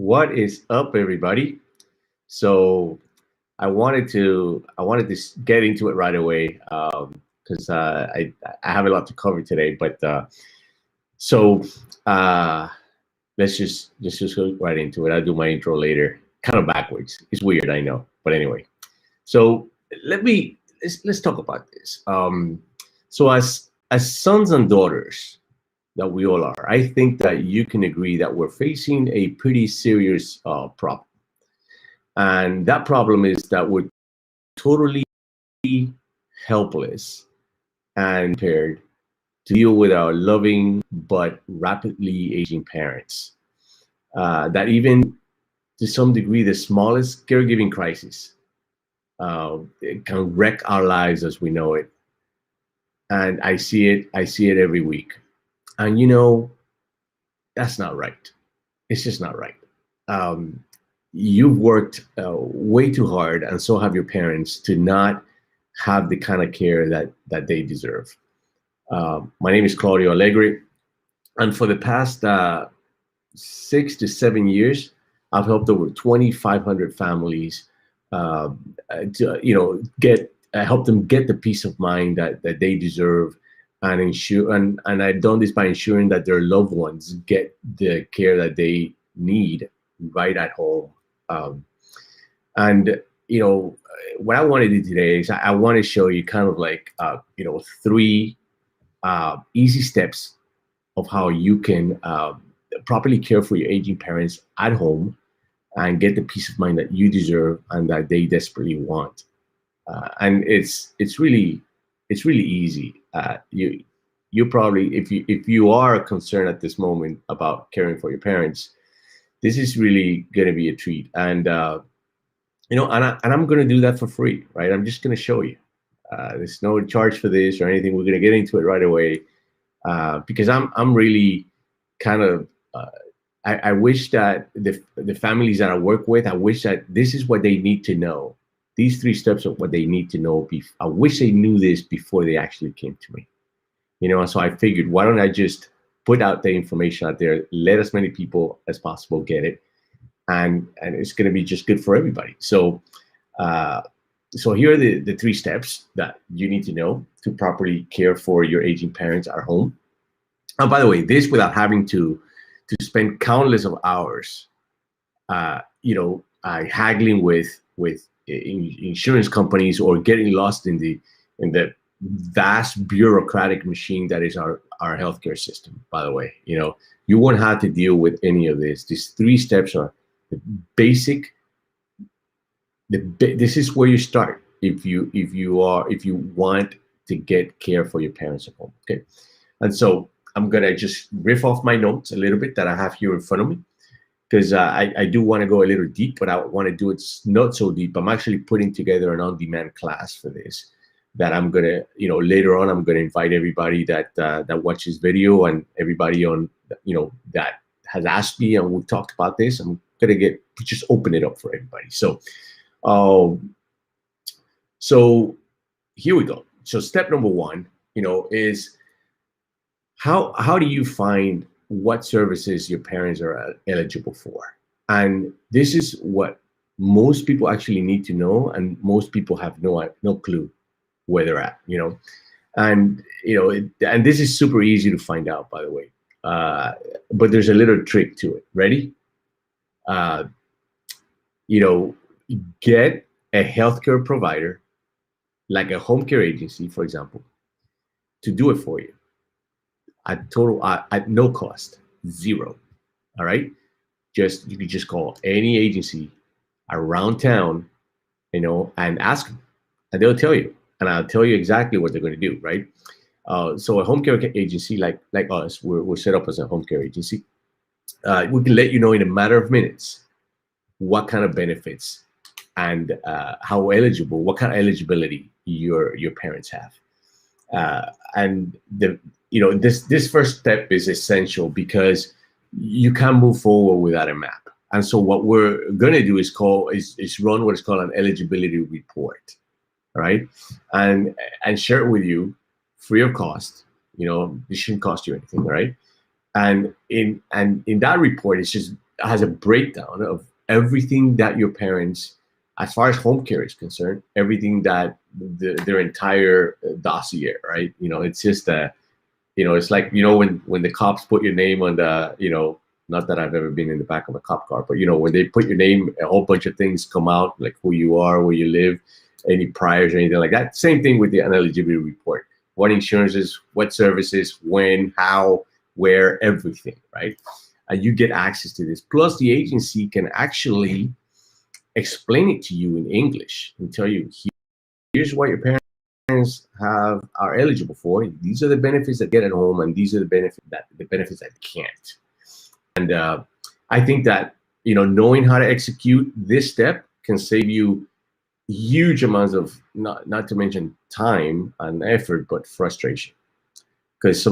What is up, everybody? So I wanted to get into it right away because I have a lot to cover today. But so uh, let's just go right into it. I'll do my intro later, kind of backwards. It's weird, I know, but anyway. So let's talk about this. So as sons and daughters that we all are, I think that you can agree that we're facing a pretty serious problem. And that problem is that we're totally helpless and prepared to deal with our loving but rapidly aging parents. That even to some degree, the smallest caregiving crisis it can wreck our lives as we know it. And I see it every week. And that's not right. It's just not right. Um, you've worked way too hard, and so have your parents, to not have the kind of care that they deserve. My name is Claudio Alegre, and for the past 6 to 7 years, I've helped over 2,500 families uh, to get help them get the peace of mind that they deserve, and ensure and I've done this by ensuring that their loved ones get the care that they need right at home. Um, and what I want to do today is I want to show you kind of like three easy steps of how you can properly care for your aging parents at home and get the peace of mind that you deserve and that they desperately want. And it's really easy. You probably, if you are concerned at this moment about caring for your parents, this is really going to be a treat. And I'm going to do that for free, right? I'm just going to show you. There's no charge for this or anything. We're going to get into it right away because I'm really kind of. I wish that the families that I work with, I wish that this is what they need to know. These three steps are what they need to know. I wish they knew this before they actually came to me. So I figured, why don't I just put out the information out there, let as many people as possible get it, and it's going to be just good for everybody. Uh, so here are the three steps that you need to know to properly care for your aging parents at home. And by the way, this without having to spend countless of hours, haggling with insurance companies or getting lost in the vast bureaucratic machine that is our healthcare system. By the way, you won't have to deal with any of this. These three steps are the basic. This is where you start if you want to get care for your parents at home. Okay, and so I'm gonna just riff off my notes a little bit that I have here in front of me because I do want to go a little deep, but I want to do it not so deep. I'm actually putting together an on-demand class for this that I'm gonna, later on, I'm gonna invite everybody that watches video and everybody on, that has asked me and we talked about this. I'm gonna just open it up for everybody. Um, so here we go. So step number one, is how do you find what services your parents are eligible for? And this is what most people actually need to know, and most people have no clue where they're at. And and this is super easy to find out, by the way. But there's a little trick to it. Ready? Uh, you know, get a healthcare provider, like a home care agency, for example, to do it for you at no cost, zero. All right, you can just call any agency around town, and ask them, and they'll tell you, and I'll tell you exactly what they're going to do. Right. So a home care agency like us, we're set up as a home care agency. We can let you know in a matter of minutes what kind of benefits and what kind of eligibility your parents have. And this first step is essential because you can't move forward without a map. And so what we're going to do is run what is called an eligibility report, right? And share it with you free of cost. This shouldn't cost you anything, right? And in that report, it's just has a breakdown of everything that your parents, as far as home care is concerned, everything that their entire dossier, right? It's just it's like, when the cops put your name on the, not that I've ever been in the back of a cop car, but when they put your name, a whole bunch of things come out, like who you are, where you live, any priors or anything like that. Same thing with the ineligibility report. What insurances, what services, when, how, where, everything, right? And you get access to this. Plus, the agency can actually explain it to you in English and tell you, here's what your parents are eligible for. These are the benefits that get at home, and these are the benefits that can't. And I think that knowing how to execute this step can save you huge amounts of, not to mention time and effort, but frustration. Because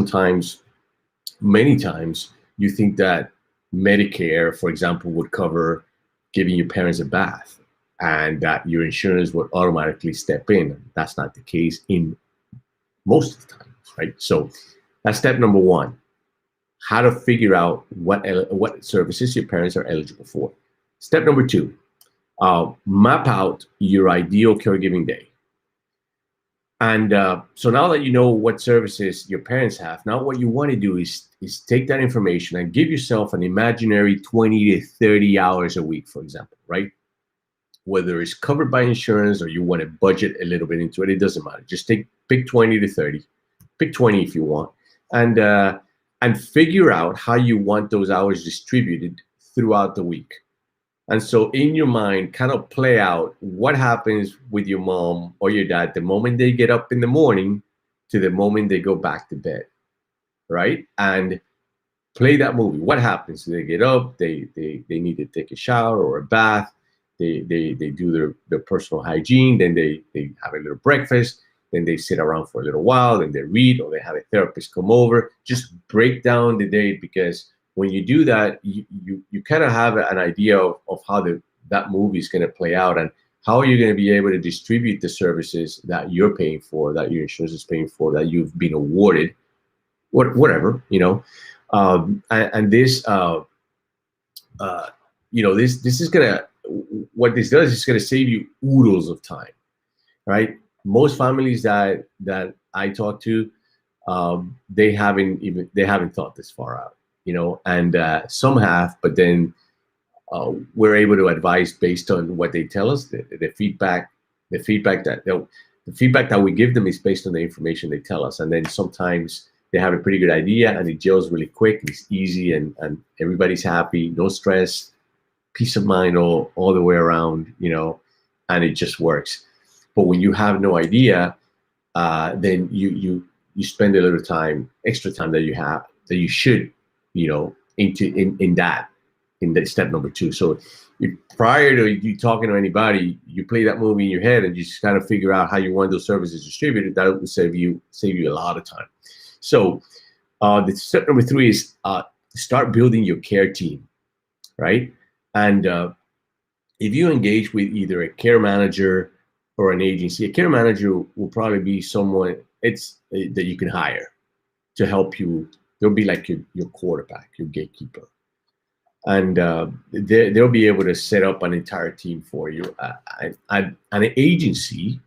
many times, you think that Medicare, for example, would cover giving your parents a bath, and that your insurance would automatically step in. That's not the case in most of the time, right? So that's step number one: how to figure out what services your parents are eligible for. Step number two: map out your ideal caregiving day. And so now that you know what services your parents have, now what you want to do is take that information and give yourself an imaginary 20 to 30 hours a week, for example, right? Whether it's covered by insurance or you want to budget a little bit into it, it doesn't matter. Just pick 20 to 30, pick 20 if you want, and figure out how you want those hours distributed throughout the week. And so in your mind, kind of play out what happens with your mom or your dad the moment they get up in the morning to the moment they go back to bed, right? And play that movie. What happens? They get up, they need to take a shower or a bath, they do their personal hygiene, then they have a little breakfast, then they sit around for a little while, then they read, or they have a therapist come over. Just break down the day, because when you do that, you kind of have an idea of how that movie is going to play out, and how you're going to be able to distribute the services that you're paying for, that your insurance is paying for, that you've been awarded, whatever, and this, this is gonna, what this does is going to save you oodles of time, right? Most families that I talk to, they haven't thought this far out. And some have, but then we're able to advise based on what they tell us. The feedback that we give them is based on the information they tell us, and then sometimes they have a pretty good idea, and it gels really quick. It's easy, and everybody's happy, no stress, peace of mind all the way around, and it just works. But when you have no idea, then you spend a little time, extra time that you should, in that step number two. So prior to you talking to anybody, you play that movie in your head and you just kind of figure out how you want those services distributed. That will save you a lot of time. So the step number three is start building your care team, right? And if you engage with either a care manager or an agency, a care manager will probably be someone that you can hire to help you. They'll be like your quarterback, your gatekeeper. And they'll be able to set up an entire team for you. And an agency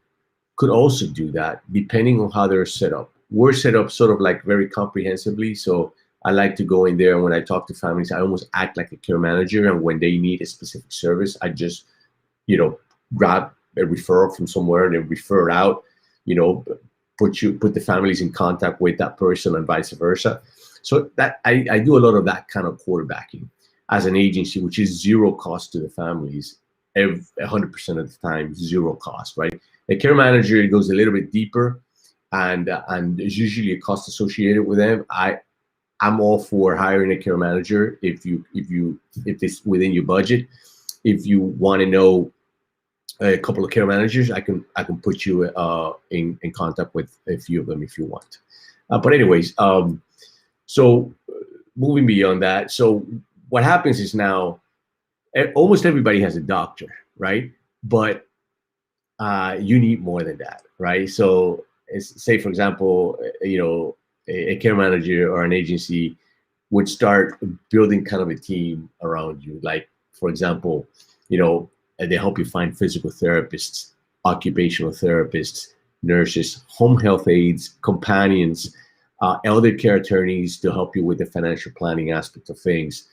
could also do that, depending on how they're set up. We're set up sort of like very comprehensively. So I like to go in there, and when I talk to families, I almost act like a care manager. And when they need a specific service, I just, grab a referral from somewhere and then refer it out, put the families in contact with that person and vice versa. So that I do a lot of that kind of quarterbacking as an agency, which is zero cost to the families, 100% of the time, zero cost, right? A care manager goes a little bit deeper, and there's usually a cost associated with them. I'm all for hiring a care manager if it's within your budget. If you want to know a couple of care managers, I can put you in contact with a few of them if you want. But anyways, so moving beyond that, so what happens is now almost everybody has a doctor, right? But you need more than that, right? So say, for example, a care manager or an agency would start building kind of a team around you. Like, for example, you know, they help you find physical therapists, occupational therapists, nurses, home health aides, companions, elder care attorneys to help you with the financial planning aspect of things,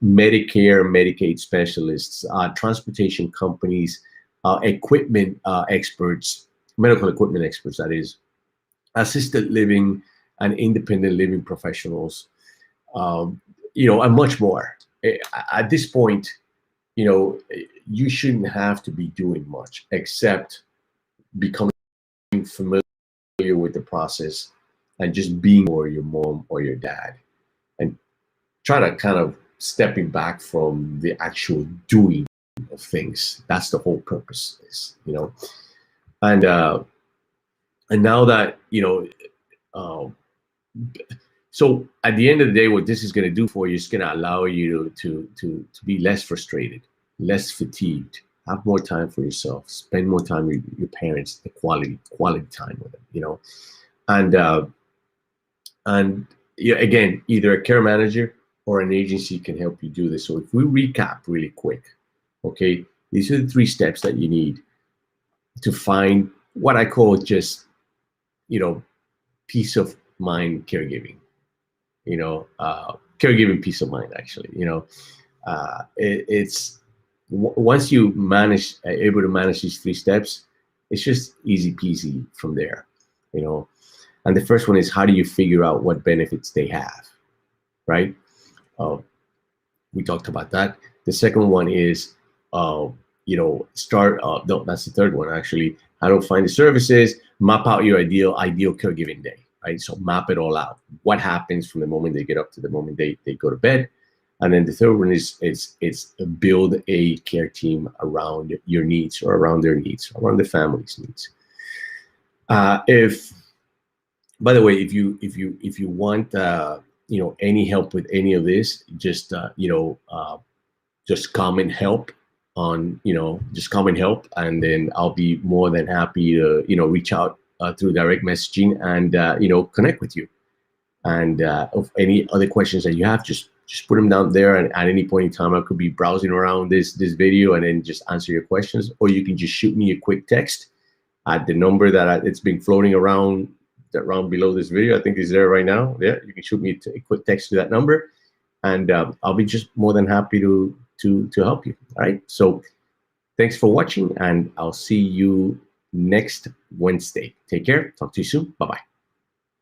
Medicare, Medicaid specialists, transportation companies, equipment experts, medical equipment experts, that is, assisted living and independent living professionals, you know, and much more. At this point, you know, you shouldn't have to be doing much except becoming familiar with the process and just being for your mom or your dad, and try to kind of stepping back from the actual doing of things. That's the whole purpose is, you know. And now that, you know, so at the end of the day, what this is going to do for you is going to allow you to be less frustrated, less fatigued, have more time for yourself, spend more time with your parents, the quality time with them, you know. And yeah, again, either a care manager or an agency can help you do this. So if we recap really quick, okay, these are the 3 steps that you need to find what I call just, you know, peace of mind caregiving. You know, caregiving peace of mind, actually. You know, it's once you manage, able to manage these 3 steps, it's just easy peasy from there. You know, and the first one is, how do you figure out what benefits they have, right? We talked about that. The second one is, you know, start. No, that's the third one actually. How to find the services, map out your ideal caregiving day, right? So map it all out. What happens from the moment they get up to the moment they go to bed. And then the third one is it's build a care team around your needs, or around their needs, around the family's needs. If, by the way, if you want you know, any help with any of this, just you know, just comment help on, you know, just comment help, and then I'll be more than happy to, you know, reach out through direct messaging and you know, connect with you. And of any other questions that you have, just put them down there, and at any point in time I could be browsing around this video and then just answer your questions, or you can just shoot me a quick text at the number that it's been floating around below this video. I think is there right now. Yeah, you can shoot me a quick text to that number, and I'll be just more than happy to help you. All right, so thanks for watching, and I'll see you next Wednesday. Take care. Talk to you soon. Bye-bye.